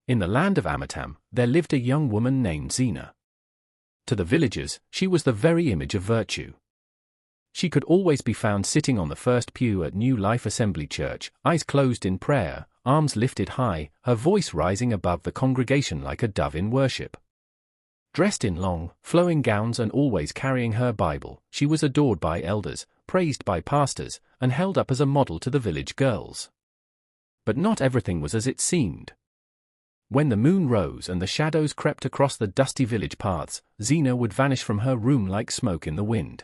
In the land of Amatam, there lived a young woman named Zina. To the villagers, she was the very image of virtue. She could always be found sitting on the first pew at New Life Assembly Church, eyes closed in prayer, arms lifted high, her voice rising above the congregation like a dove in worship. Dressed in long, flowing gowns and always carrying her Bible, she was adored by elders, praised by pastors, and held up as a model to the village girls. But not everything was as it seemed. When the moon rose and the shadows crept across the dusty village paths, Zina would vanish from her room like smoke in the wind.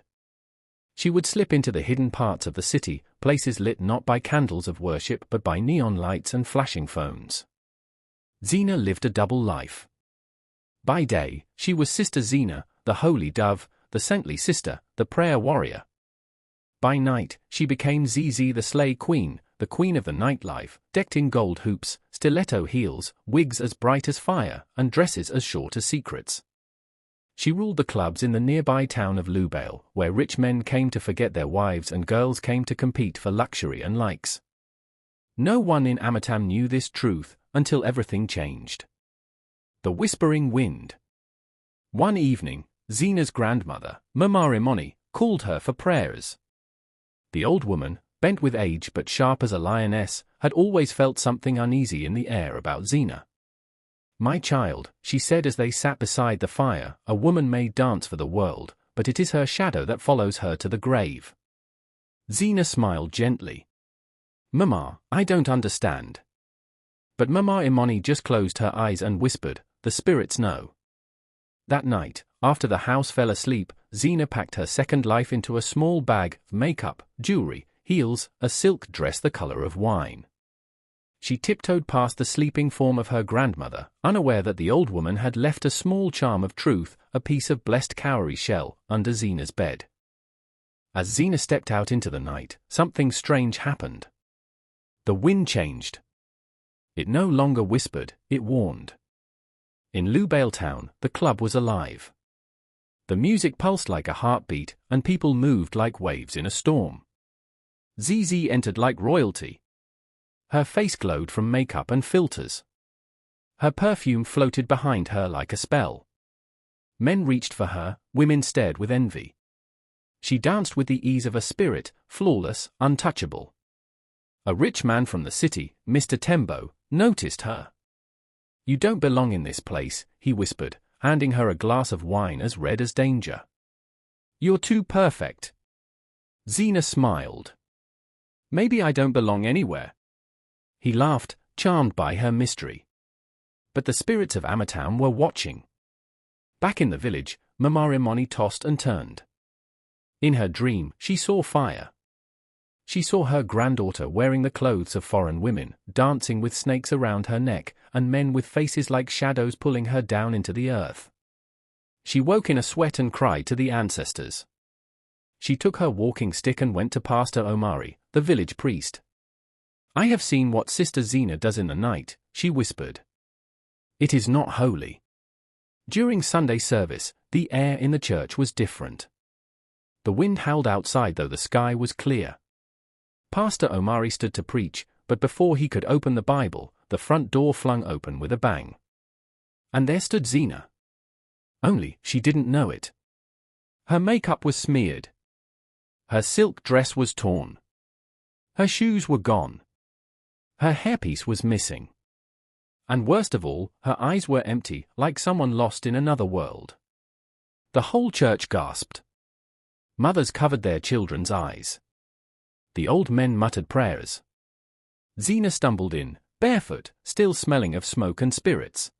She would slip into the hidden parts of the city, places lit not by candles of worship but by neon lights and flashing phones. Zina lived a double life. By day, she was Sister Zina, the holy dove, the saintly sister, the prayer warrior. By night, she became ZZ the slay queen, the queen of the nightlife, decked in gold hoops, stiletto heels, wigs as bright as fire, and dresses as short as secrets. She ruled the clubs in the nearby town of Lubail, where rich men came to forget their wives and girls came to compete for luxury and likes. No one in Amatam knew this truth, until everything changed. The Whispering Wind. One evening, Zina's grandmother, Mama Imoni, called her for prayers. The old woman, bent with age but sharp as a lioness, had always felt something uneasy in the air about Zina. "My child," she said as they sat beside the fire, "a woman may dance for the world, but it is her shadow that follows her to the grave." Zina smiled gently. "Mama, I don't understand." But Mama Imoni just closed her eyes and whispered, "The spirits know." That night, after the house fell asleep, Zina packed her second life into a small bag of makeup, jewelry, heels, a silk dress the color of wine. She tiptoed past the sleeping form of her grandmother, unaware that the old woman had left a small charm of truth, a piece of blessed cowrie shell, under Zina's bed. As Zina stepped out into the night, something strange happened. The wind changed. It no longer whispered, it warned. In Lubail town, the club was alive. The music pulsed like a heartbeat, and people moved like waves in a storm. ZZ entered like royalty. Her face glowed from makeup and filters. Her perfume floated behind her like a spell. Men reached for her, women stared with envy. She danced with the ease of a spirit, flawless, untouchable. A rich man from the city, Mr. Tembo, noticed her. "You don't belong in this place," he whispered, handing her a glass of wine as red as danger. "You're too perfect." Zina smiled. "Maybe I don't belong anywhere." He laughed, charmed by her mystery. But the spirits of Amatam were watching. Back in the village, Mama Imoni tossed and turned. In her dream, she saw fire. She saw her granddaughter wearing the clothes of foreign women, dancing with snakes around her neck, and men with faces like shadows pulling her down into the earth. She woke in a sweat and cried to the ancestors. She took her walking stick and went to Pastor Omari, the village priest. "I have seen what Sister Zina does in the night," she whispered. "It is not holy." During Sunday service, the air in the church was different. The wind howled outside though the sky was clear. Pastor Omari stood to preach, but before he could open the Bible, the front door flung open with a bang. And there stood Zina. Only, she didn't know it. Her makeup was smeared. Her silk dress was torn. Her shoes were gone. Her hairpiece was missing. And worst of all, her eyes were empty, like someone lost in another world. The whole church gasped. Mothers covered their children's eyes. The old men muttered prayers. Zina stumbled in, barefoot, still smelling of smoke and spirits.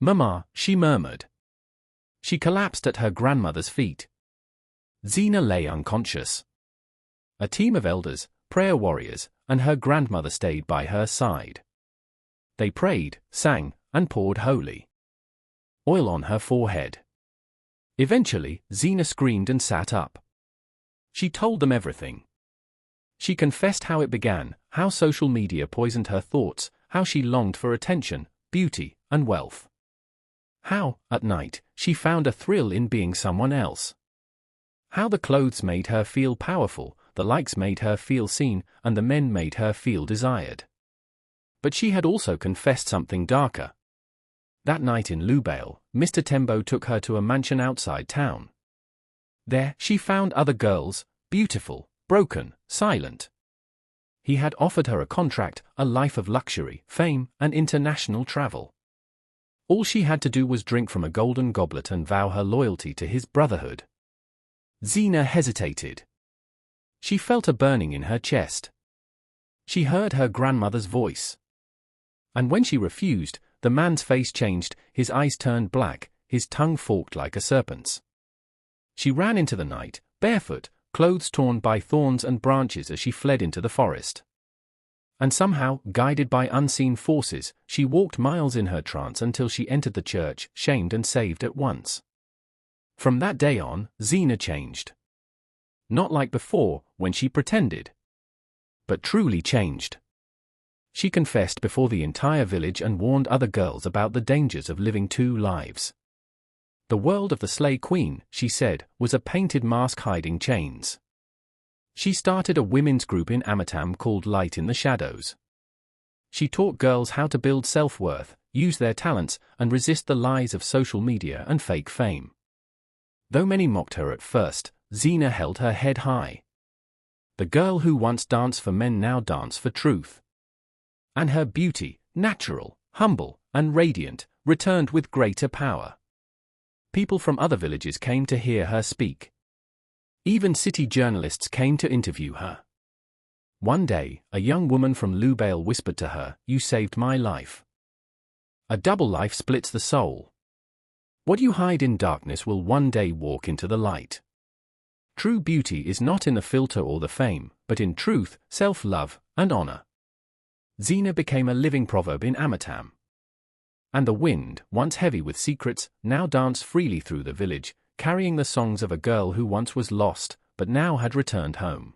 "Mama," she murmured. She collapsed at her grandmother's feet. Zina lay unconscious. A team of elders, prayer warriors, and her grandmother stayed by her side. They prayed, sang, and poured holy oil on her forehead. Eventually, Zina screamed and sat up. She told them everything. She confessed how it began, how social media poisoned her thoughts, how she longed for attention, beauty, and wealth. How, at night, she found a thrill in being someone else. How the clothes made her feel powerful, the likes made her feel seen, and the men made her feel desired. But she had also confessed something darker. That night in Lubale, Mr. Tembo took her to a mansion outside town. There, she found other girls, beautiful, broken, silent. He had offered her a contract, a life of luxury, fame, and international travel. All she had to do was drink from a golden goblet and vow her loyalty to his brotherhood. Zena hesitated. She felt a burning in her chest. She heard her grandmother's voice. And when she refused, the man's face changed, his eyes turned black, his tongue forked like a serpent's. She ran into the night, barefoot, clothes torn by thorns and branches as she fled into the forest. And somehow, guided by unseen forces, she walked miles in her trance until she entered the church, shamed and saved at once. From that day on, Zena changed. Not like before, when she pretended, but truly changed. She confessed before the entire village and warned other girls about the dangers of living two lives. The world of the Slay Queen, she said, was a painted mask hiding chains. She started a women's group in Amatam called Light in the Shadows. She taught girls how to build self-worth, use their talents, and resist the lies of social media and fake fame. Though many mocked her at first, Zena held her head high. The girl who once danced for men now danced for truth. And her beauty, natural, humble, and radiant, returned with greater power. People from other villages came to hear her speak. Even city journalists came to interview her. One day, a young woman from Lubale whispered to her, "You saved my life." A double life splits the soul. What you hide in darkness will one day walk into the light. True beauty is not in the filter or the fame, but in truth, self-love, and honor. Zena became a living proverb in Amatam. And the wind, once heavy with secrets, now danced freely through the village, carrying the songs of a girl who once was lost, but now had returned home.